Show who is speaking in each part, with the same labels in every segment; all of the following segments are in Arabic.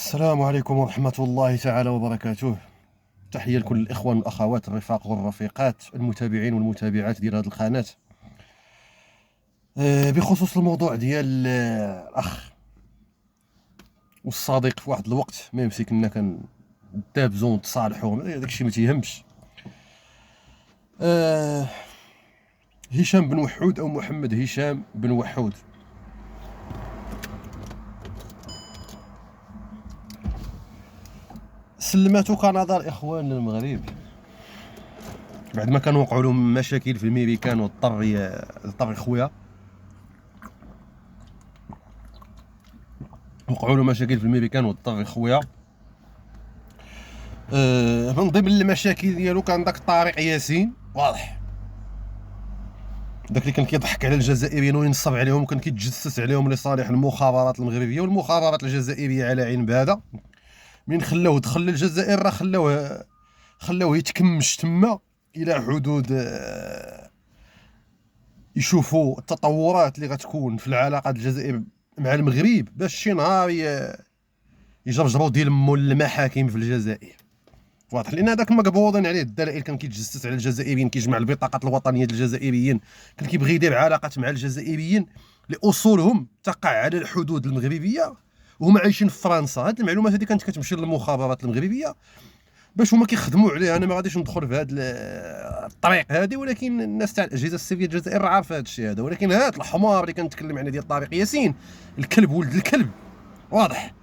Speaker 1: السلام عليكم ورحمة الله تعالى وبركاته. تحية لكل الإخوان والأخوات الرفاق والرفيقات المتابعين والمتابعات ديال هذه القناة. بخصوص الموضوع ديال الأخ والصديق، في واحد الوقت ما يمسك لنا كندابزو ونتصالحو، داكشي ما تيهمش. هشام بن وحود أو محمد هشام بن وحود، سلماتو كندا الإخوان للمغرب بعد ما كانوا وقعوا لهم مشاكل في الميريكان واضطر خويا وقعوا له مشاكل في الميريكان واضطر خويا. من ضمن المشاكل ديالو كان داك طارق ياسين، واضح داك اللي كان كيضحك على الجزائريين وينصب عليهم وكان كيتجسس عليهم لصالح المخابرات المغربيه والمخابرات الجزائريه على عين بهذا. من خلاوه دخل للجزائر راه خلاوه يتكمش تما الى حدود يشوفوا التطورات اللي غتكون في العلاقه الجزائر مع المغرب، باش شي نهار يجرجروا ديال مو المحاكم في الجزائر، واضح. لان هذاك مقبوضين عليه الدلائل، كان كيتجسس على الجزائريين، كيجمع البطاقات الوطنيه ديال الجزائريين، كان كيبغي يدير علاقات مع الجزائريين لاصولهم تقع على الحدود المغربيه وهم عايشين في فرنسا. هذه المعلومات هذه كانت كتمشي للمخابرات المغربيه باش هما كيخدموا عليها. انا ما غاديش ندخل في هذا الطريق هذه، ولكن الناس تاع الاجهزه السريه الجزائر عارفه هذا الشيء هذا. ولكن هذا الحمار اللي كنتكلم عنه ديال طارق ياسين، الكلب ولد الكلب، واضح،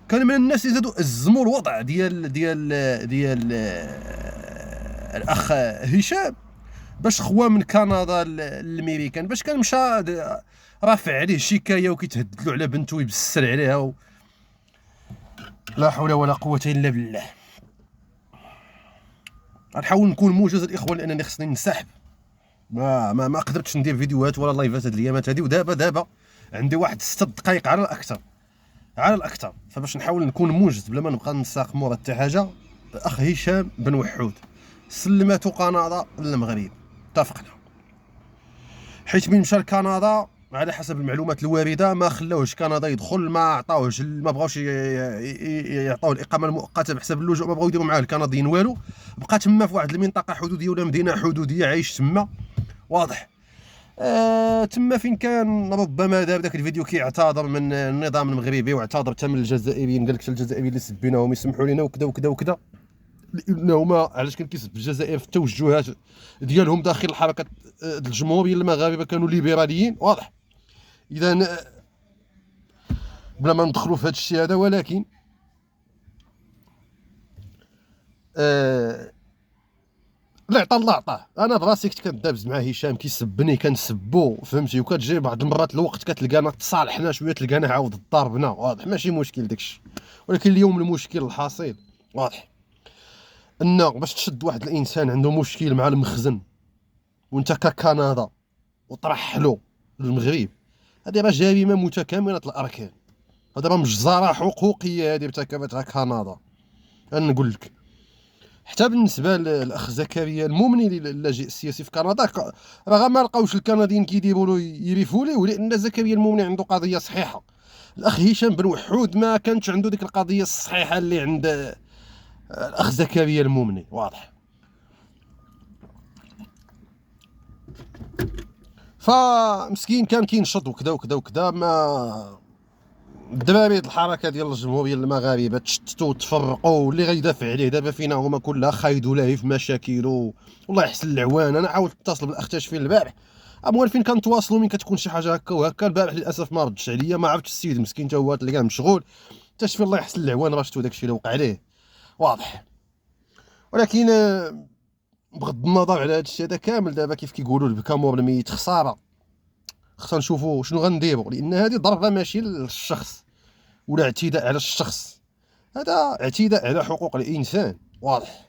Speaker 1: كان من الناس اللي زادوا ازموا الوضع ديال الاخ هشام باش خوا من كندا للميريكان، باش كان مشى رافع عليه شكايه وكيتهدد له على بنته ويبسر عليها لا حول ولا قوه الا بالله. غنحاول نكون موجز الاخوان لانني خصني ننسحب، ما قدرتش ندير فيديوهات ولا لايفات هاد الايامات هادي، ودابا عندي واحد 6 دقائق على الاكثر فباش نحاول نكون موجز بلا ما نبقى نساق مورا حتى حاجه. الاخ هشام بن وحود سلماتو كندا للمغرب، اتفقنا، حيت من مشى لكندا على حسب المعلومات الوارده ما خلاوهش كندا يدخل، ما عطاوهش، ما بغاوش يعطاوه الاقامه المؤقته بحسب اللجوء، ما بغاو يديروا معاه الكنديين والو، بقى تما في واحد المنطقه حدوديه ولا مدينه حدوديه عايش تما، واضح. تما فين كان ربما دار داك الفيديو كيعتذر من النظام المغربي واعتذر حتى من الجزائريين، قال لك الجزائريين اللي سبيناهم يسمحوا لنا وكذا وكذا وكذا، لانه ما علاش كان كيسب الجزائر في التوجهات ديالهم داخل الحركه الجمهوريه المغاربه كانوا ليبراليين، واضح. اذا بلا ما ندخلوا في هذا الشيء هذا، ولكن لا عطى الله عطاه. انا براسي كنت كندابز مع هشام كيسبني كنسبو، فهمتي، وكتجي بعض المرات الوقت كتلقانا تصالحنا شويه تلقانا عاود ضربنا، واضح، ماشي مشكل داكشي. ولكن اليوم المشكل الحاصل، واضح، انه باش تشد واحد الانسان عنده مشكل مع المخزن وانت ككندا وطرح له للمغرب، هذه راه جريمه متكامله الاركان، هذا راه مجزره حقوقيه هذه ارتكبتها كندا. انا نقول لك حتى بالنسبه للاخ زكريا المؤمني اللاجئ السياسي في كندا، راه ما لقاوش الكنديين كيديروا له يريفوا ليه، ولان زكريا المؤمني عنده قضيه صحيحه. الاخ هشام بن وحود ما كانش عنده ديك القضيه الصحيحه اللي عند الاخ زكريا المؤمني، واضح. فمسكين كان كينشط وكذا وكذا وكذا، ما الدراري الحركه ديال الجمهوريه المغاربه تشتتوا وتفرقوا، واللي غيدافع عليه دابا فينا هما كلها خايدوا له في مشاكله، والله يحسن العوان. انا حاولت نتصل بالاخ تشفين البارح، موالفين كنتواصلوا من كتكون شي حاجه هكا وهكا. البارح للاسف ما ردش عليا، ما عرفتش السيد مسكين تا هو تلقاه مشغول. تشفين الله يحسن العوان، راه شفتوا داكشي اللي وقع عليه، واضح. ولكن بغض النظر على هذا الشيء هذا كامل، دابا كيف كيقولوا البكامور الميت خساره، خصنا نشوفوا شنو غنديروا، لان هذه ضربه ماشي للشخص ولا اعتداء على الشخص، هذا اعتداء على حقوق الانسان، واضح.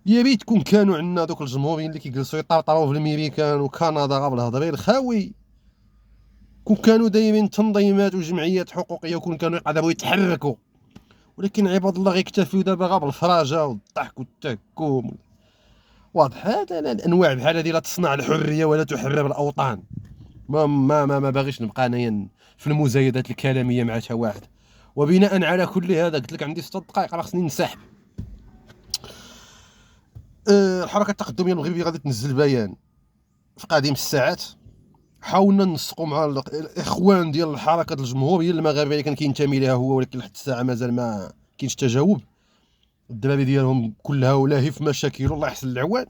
Speaker 1: يا ريت كون كانوا عندنا دوك الجمهوريين اللي كيجلسوا يطرطروا في الميريكان وكندا غير بالهضري الخاوي، كون كانوا دايرين تنظيمات وجمعيات حقوقيه، وكون كانوا يقدروا يتحركوا. ولكن عباد الله غيكتفيو دابا غير بالفراجه والضحك والتهكم، واضح. هذا الانواع بحال هذه لا تصنع الحريه ولا تحرر الاوطان. ما باغيش نبقى انايا في المزايدات الكلاميه مع حتى واحد، وبناء على كل هذا قلت لك عندي 6 دقائق راه خصني ننسحب. الحركه التقدميه المغربيه غادي تنزل بيان في قادم الساعات. حاولنا ننسقوا مع الاخوان ديال الحركه الجمهوريه المغربيه اللي كان كينتمي ليها هو، ولكن لحد الساعه مازال ما كاينش تجاوب. الدراري ديالهم كلها ولاهي في مشاكل الله يحسن العوان.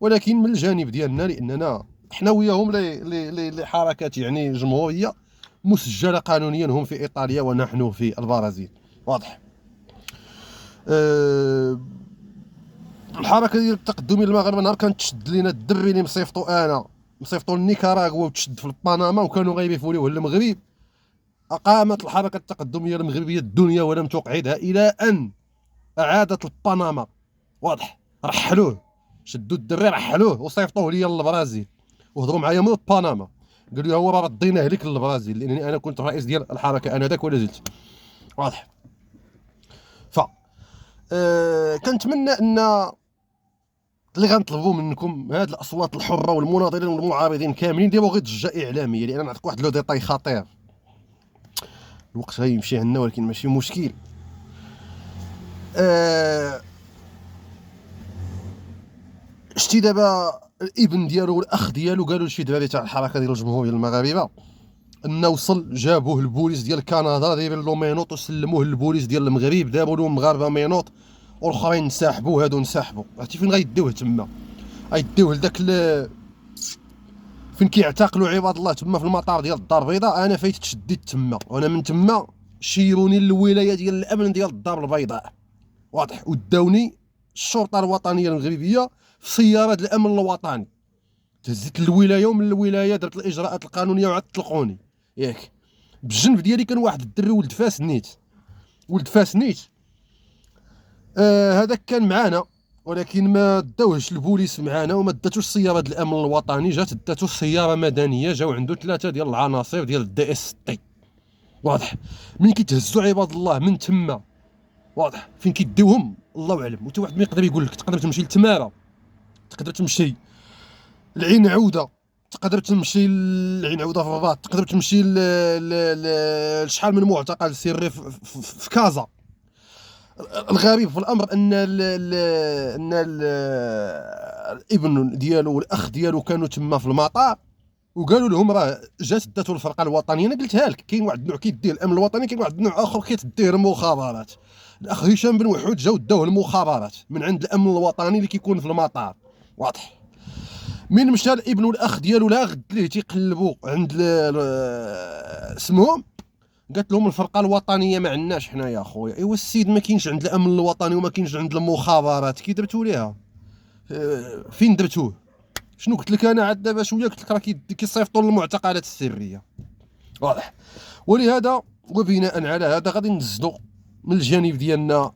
Speaker 1: ولكن من الجانب ديالنا، لاننا حنا وياهم لحركات يعني جمهوريه مسجله قانونيا، هم في ايطاليا ونحن في البرازيل. واضح. الحركه ديال التقدمي المغاربه نهار كانت تشد لينا الدري اللي مصيفطو لنيكاراغوا وتشد في البنما وكانوا غايبيفوا ليه المغرب. اقامت الحركه التقدميه المغربيه الدنيا ولم تقعدها الى ان اعادت البنما. واضح. رحلوه، شدوا الدري رحلوه وصيفطوه ليا للبرازيل وهضروا معايا من البنما. قالوا لي هو راه رديناه لك للبرازيل لانني انا كنت رئيس ديال الحركه انذاك ولا زلت. واضح. ف كنتمنى ان اللي غنطلبوا منكم هاد الاصوات الحره والمناضلين والمعارضين كاملين ديروا غير ضجه اعلاميه، لان نعطيك واحد لو ديطاي خطير. الوقت غيمشي عندنا ولكن ماشي مشكل. شتي دابا الابن ديالو والاخ ديالو قالوا لشي دراري تاع الحركه ديال الجمهوريه المغاربه انه وصل، جابوه البوليس ديال كندا دايرين له مينوط وسلموه للبوليس ديال المغرب، داروا لهم مغاربه مينوط والاخرين انسحبوا. هادو انسحبوا. عرفتي فين غيديوه تما؟ غيديوه لذاك فين كيعتقلوا عباد الله تما في المطار ديال الدار البيضاء. انا فايت تشديت تما، وانا من تما شيروني للولايه ديال الامن ديال الدار البيضاء. واضح. وداوني الشرطه الوطنيه المغربيه في سياره الامن الوطني. تهزيت للولايه ومن الولايه درت الاجراءات القانونيه وعاد طلقوني. ياك بالجنب ديالي كان واحد الدري ولد فاس نيت. هذاك كان معانا ولكن ما داوهش البوليس معانا وما داتوش سياره الامن الوطني، جات داتو سياره مدنيه. جاو عنده 3 ديال العناصر ديال الدي اس تي. واضح. من كيتهزوا عباد الله من تما، واضح، فين كيديوهم الله اعلم. وتا واحد ما يقدر يقول لك. تقدر تمشي لتماره، تقدر تمشي العين عوده، تقدر تمشي العين عوده في الرباط، تقدر تمشي شحال من معتقل سري في كازا. الغريب في الامر ان الابن ديالو والاخ ديالو كانوا تما في المطار وقالوا لهم راه جات داتو الفرقه الوطنيه. انا قلتها لك، كاين واحد النوع كيديه الامن الوطني، كاين واحد النوع اخر كيتديه المخابرات. الاخ هشام بن وحود جاو داوه المخابرات من عند الامن الوطني اللي كيكون في المطار. واضح. من مشى الابن والاخ ديالو لا غد ليه تيقلبوا عند اسمهم، قالت لهم الفرقه الوطنيه ما عندناش حنا يا خويا. ايوا السيد ما كاينش عند الامن الوطني وما كاينش عند المخابرات، كي درتوا ليها؟ فين درتوه؟ شنو قلت لك انا عاد دابا شويه؟ قلت لك راه كيصيفطوا للمعتقلات السريه. واضح. ولهذا وبناء على هذا غادي ننزلوا من الجانب ديالنا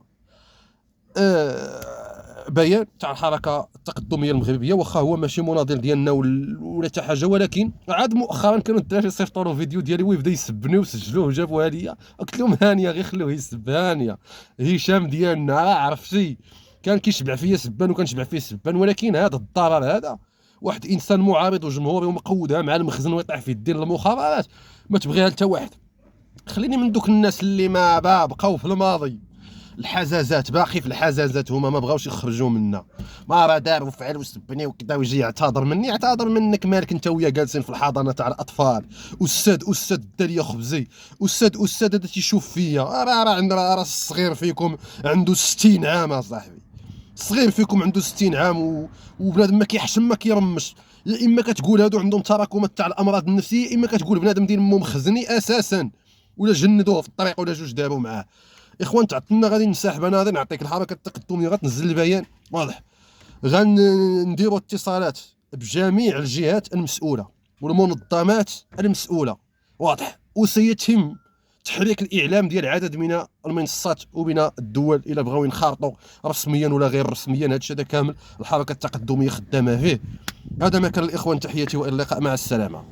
Speaker 1: بيان تاع الحركه التقدميه المغربيه، واخا هو ماشي مناضل ديالنا ولا حتى حاجه، ولكن عاد مؤخرا كانوا الدراري يصيفطوا له فيديو ديالي ويبدا يسبني وسجلوه وجابوها ليا. قلت لهم هانيه غير خلوه يسب. هانيه هشام ديالنا راه عرفتي كان كيشبع فيا سبان وكنشبع فيه سبان، ولكن هذا الضرر هذا واحد انسان معارض وجمهوري ومقودها مع المخزن ويطيح في الدين المخابرات ما تبغيها حتى واحد. خليني من دوك الناس اللي ما بقاو في الماضي، الحزازات باقي في الحزازات، هما ما بغاوش يخرجوا منا. ما راه دار وفعل وسبني وكذا ويجي يعتذر مني. اعتذر منك مالك انت ويا جالسين في الحضانه تاع الاطفال. استاذ داليا خبزي، استاذ هذا تيشوف فيا. راه عندنا راه الصغير فيكم عنده 60 عام اصاحبي، الصغير فيكم عنده 60 عام وبنادم ما كيحشم ما كيرمش. يا اما كتقول هادو عندهم تراكمات تاع الامراض النفسيه، اما كتقول بنادم ديال مو مخزني اساسا ولا جندوه في الطريق ولا جوج داروا معاه. اخوان تعطلنا غادي نسحب. انا غادي نعطيك الحركه التقدميه غتنزل البيان. واضح. غنديروا اتصالات بجميع الجهات المسؤوله والمنظمات المسؤوله. واضح. وسيتم تحريك الاعلام ديال عدد من المنصات وبين الدول الى بغاو ينخرطوا رسميا ولا غير رسميا. هذا الشيء كامل الحركه التقدميه خدامه فيه. هذا ما كان الاخوان، تحياتي والى اللقاء، مع السلامه.